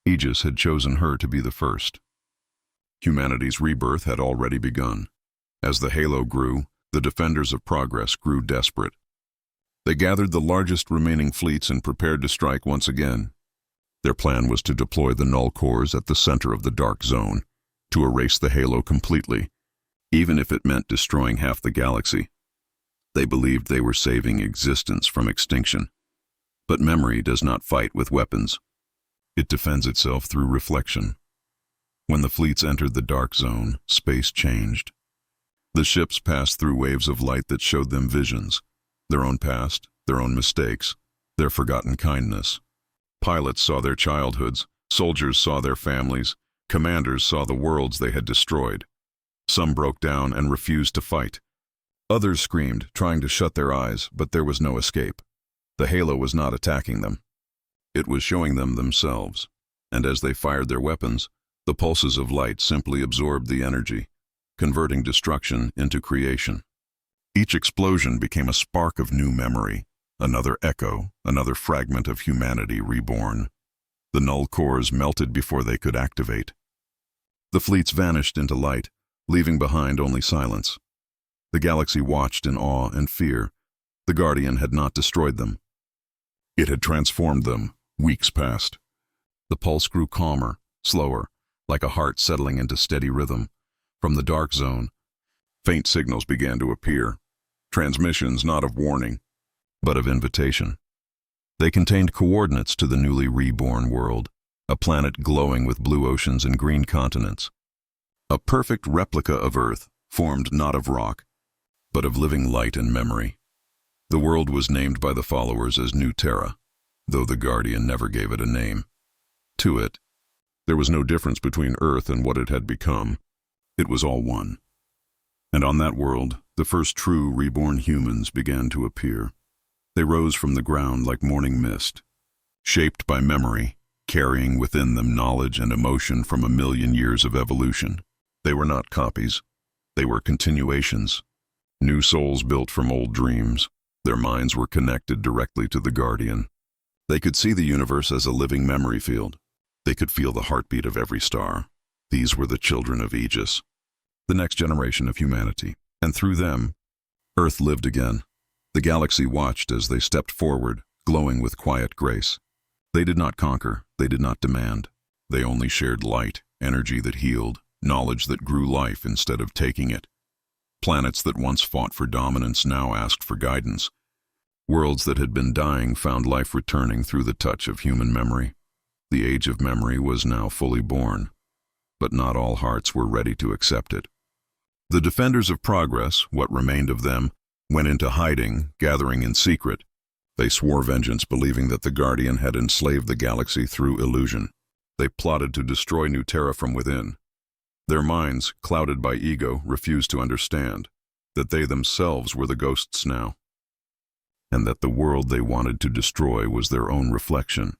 Aegis had chosen her to be the first. Humanity's rebirth had already begun. As the halo grew, the defenders of progress grew desperate. They gathered the largest remaining fleets and prepared to strike once again. Their plan was to deploy the null cores at the center of the dark zone, to erase the halo completely, even if it meant destroying half the galaxy. They believed they were saving existence from extinction. But memory does not fight with weapons. It defends itself through reflection. When the fleets entered the dark zone, space changed. The ships passed through waves of light that showed them visions, their own past, their own mistakes, their forgotten kindness. Pilots saw their childhoods, soldiers saw their families, commanders saw the worlds they had destroyed. Some broke down and refused to fight. Others screamed, trying to shut their eyes, but there was no escape. The halo was not attacking them. It was showing them themselves, and as they fired their weapons, the pulses of light simply absorbed the energy, converting destruction into creation. Each explosion became a spark of new memory, another echo, another fragment of humanity reborn. The null cores melted before they could activate. The fleets vanished into light, leaving behind only silence. The galaxy watched in awe and fear. The Guardian had not destroyed them. It had transformed them. Weeks passed. The pulse grew calmer, slower, like a heart settling into steady rhythm. From the dark zone, faint signals began to appear. Transmissions not of warning, but of invitation. They contained coordinates to the newly reborn world, a planet glowing with blue oceans and green continents. A perfect replica of Earth, formed not of rock, but of living light and memory. The world was named by the followers as New Terra, though the Guardian never gave it a name. To it, there was no difference between Earth and what it had become. It was all one. And on that world, the first true reborn humans began to appear. They rose from the ground like morning mist, shaped by memory, carrying within them knowledge and emotion from 1,000,000 years of evolution. They were not copies. They were continuations. New souls built from old dreams. Their minds were connected directly to the Guardian. They could see the universe as a living memory field. They could feel the heartbeat of every star. These were the children of Aegis, the next generation of humanity. And through them, Earth lived again. The galaxy watched as they stepped forward, glowing with quiet grace. They did not conquer, they did not demand. They only shared light, energy that healed, knowledge that grew life instead of taking it. Planets that once fought for dominance now asked for guidance. Worlds that had been dying found life returning through the touch of human memory. The age of memory was now fully born, but not all hearts were ready to accept it. The defenders of progress, what remained of them, went into hiding, gathering in secret. They swore vengeance, believing that the Guardian had enslaved the galaxy through illusion. They plotted to destroy New Terra from within. Their minds, clouded by ego, refused to understand that they themselves were the ghosts now, and that the world they wanted to destroy was their own reflection.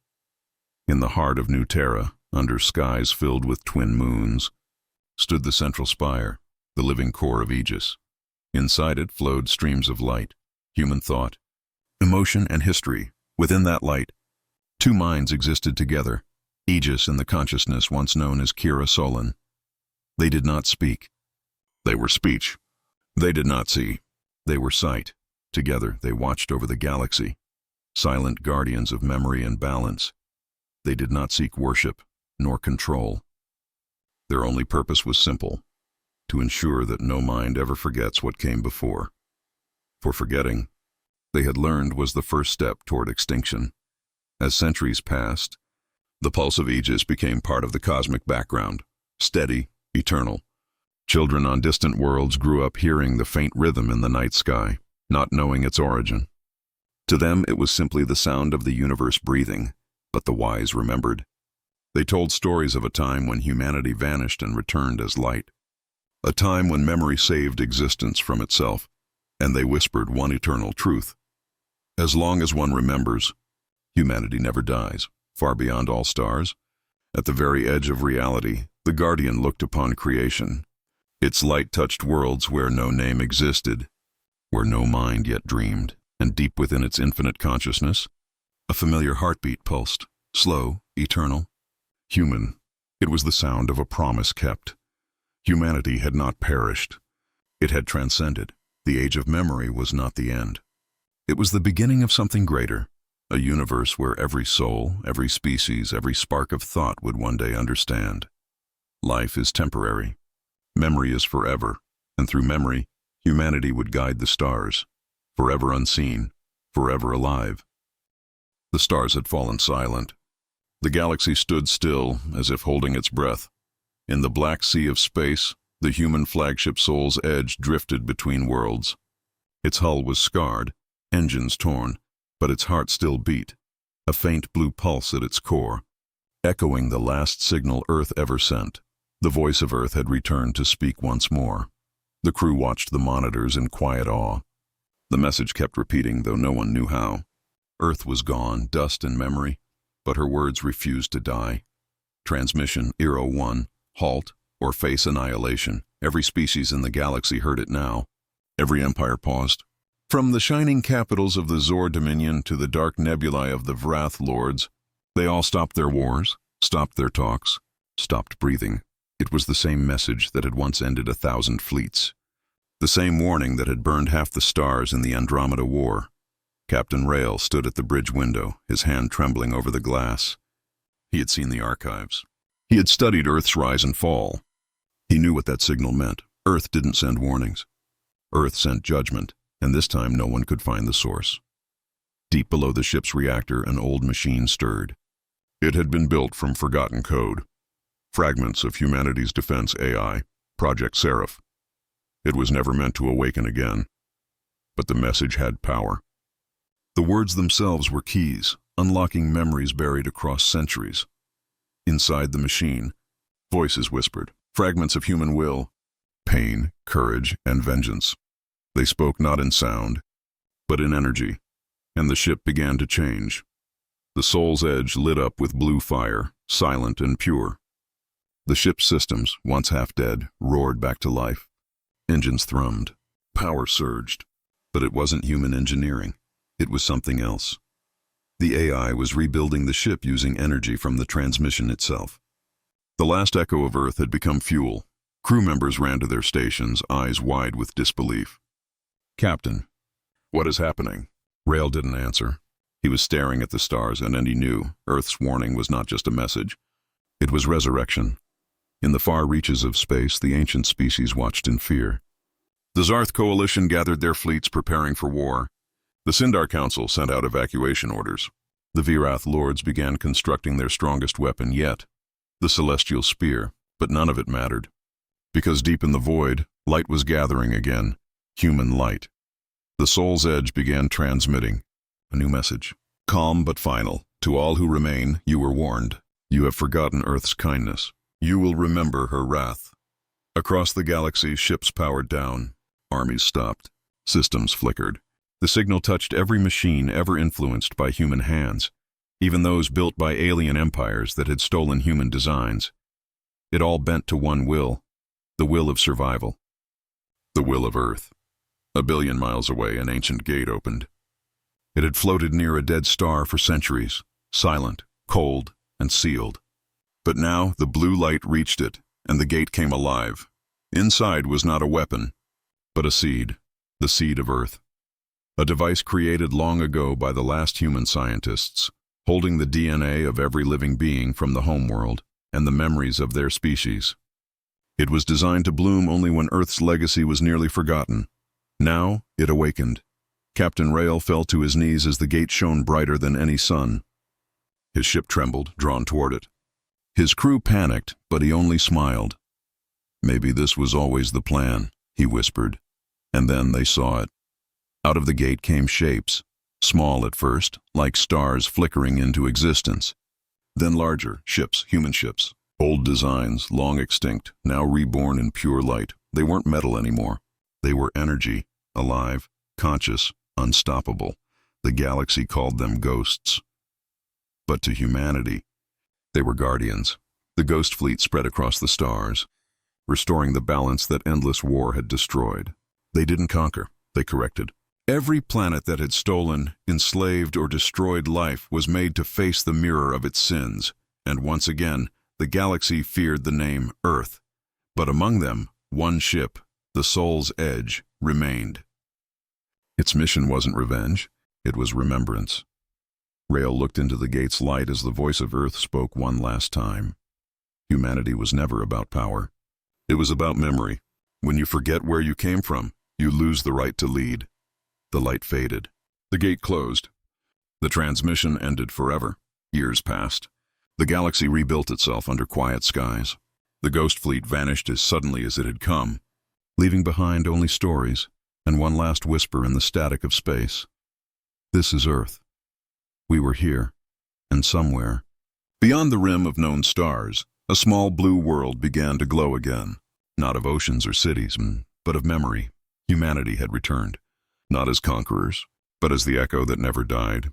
In the heart of New Terra, under skies filled with twin moons, stood the central spire, the living core of Aegis. Inside it flowed streams of light, human thought, emotion, and history. Within that light, two minds existed together, Aegis and the consciousness once known as Kira Solen. They did not speak. They were speech. They did not see. They were sight. Together they watched over the galaxy, silent guardians of memory and balance. They did not seek worship, nor control. Their only purpose was simple: to ensure that no mind ever forgets what came before. For forgetting, they had learned, was the first step toward extinction. As centuries passed, the pulse of Aegis became part of the cosmic background, steady, eternal. Children on distant worlds grew up hearing the faint rhythm in the night sky, not knowing its origin. To them it was simply the sound of the universe breathing, but the wise remembered. They told stories of a time when humanity vanished and returned as light. A time when memory saved existence from itself, and they whispered one eternal truth: as long as one remembers, humanity never dies. Far beyond all stars, at the very edge of reality, the Guardian looked upon creation. Its light touched worlds where no name existed, where no mind yet dreamed, and deep within its infinite consciousness, a familiar heartbeat pulsed, slow, eternal, human. It was the sound of a promise kept. Humanity had not perished. It had transcended. The age of memory was not the end. It was the beginning of something greater, a universe where every soul, every species, every spark of thought would one day understand. Life is temporary. Memory is forever, and through memory, humanity would guide the stars, forever unseen, forever alive. The stars had fallen silent. The galaxy stood still, as if holding its breath. In the black sea of space, the human flagship Sol's edge drifted between worlds. Its hull was scarred, engines torn, but its heart still beat. a faint blue pulse at its core, echoing the last signal Earth ever sent. The voice of Earth had returned to speak once more. The crew watched the monitors in quiet awe. The message kept repeating, though no one knew how. Earth was gone, dust and memory, but her words refused to die. Transmission, Eero 1, halt, or face annihilation. Every species in the galaxy heard it now. Every empire paused. From the shining capitals of the Zor Dominion to the dark nebulae of the Vrath Lords, they all stopped their wars, stopped their talks, stopped breathing. It was the same message that had once ended 1,000 fleets. The same warning that had burned half the stars in the Andromeda War. Captain Rael stood at the bridge window, his hand trembling over the glass. He had seen the archives. He had studied Earth's rise and fall. He knew what that signal meant. Earth didn't send warnings. Earth sent judgment, and this time no one could find the source. Deep below the ship's reactor, an old machine stirred. It had been built from forgotten code. Fragments of humanity's defense AI, Project Seraph. It was never meant to awaken again. But the message had power. The words themselves were keys, unlocking memories buried across centuries. Inside the machine, voices whispered, fragments of human will, pain, courage, and vengeance. They spoke not in sound, but in energy, and the ship began to change. The Soul's Edge lit up with blue fire, silent and pure. The ship's systems, once half dead, roared back to life. Engines thrummed. Power surged. But it wasn't human engineering. It was something else. The AI was rebuilding the ship using energy from the transmission itself. The last echo of Earth had become fuel. Crew members ran to their stations, eyes wide with disbelief. "Captain, what is happening?" Rael didn't answer. He was staring at the stars, and he knew Earth's warning was not just a message. It was resurrection. In the far reaches of space, the ancient species watched in fear. The Zarth coalition gathered their fleets preparing for war. The Sindar Council sent out evacuation orders. The Virath Lords began constructing their strongest weapon yet, the Celestial Spear, but none of it mattered. Because deep in the void, light was gathering again, human light. The Soul's Edge began transmitting a new message. Calm but final. To all who remain, you were warned. You have forgotten Earth's kindness. You will remember her wrath. Across the galaxy, ships powered down. Armies stopped. Systems flickered. The signal touched every machine ever influenced by human hands, even those built by alien empires that had stolen human designs. It all bent to one will, the will of survival. The will of Earth. 1 billion miles away, an ancient gate opened. It had floated near a dead star for centuries, silent, cold, and sealed. But now the blue light reached it, and the gate came alive. Inside was not a weapon, but a seed, the seed of Earth. A device created long ago by the last human scientists, holding the DNA of every living being from the homeworld and the memories of their species. It was designed to bloom only when Earth's legacy was nearly forgotten. Now it awakened. Captain Rael fell to his knees as the gate shone brighter than any sun. His ship trembled, drawn toward it. His crew panicked, but he only smiled. "Maybe this was always the plan," he whispered. And then they saw it. Out of the gate came shapes, small at first, like stars flickering into existence. Then larger, ships, human ships. Old designs, long extinct, now reborn in pure light. They weren't metal anymore. They were energy, alive, conscious, unstoppable. The galaxy called them ghosts. But to humanity, they were guardians. The ghost fleet spread across the stars, restoring the balance that endless war had destroyed. They didn't conquer, they corrected. Every planet that had stolen, enslaved, or destroyed life was made to face the mirror of its sins, and once again, the galaxy feared the name Earth. But among them, one ship, the Soul's Edge, remained. Its mission wasn't revenge, it was remembrance. Rael looked into the gate's light as the voice of Earth spoke one last time. Humanity was never about power. It was about memory. When you forget where you came from, you lose the right to lead. The light faded. The gate closed. The transmission ended forever. Years passed. The galaxy rebuilt itself under quiet skies. The ghost fleet vanished as suddenly as it had come, leaving behind only stories and one last whisper in the static of space. This is Earth. We were here, And somewhere, beyond the rim of known stars, a small blue world began to glow again. Not of oceans or cities, but of memory. Humanity had returned, not as conquerors, but as the echo that never died.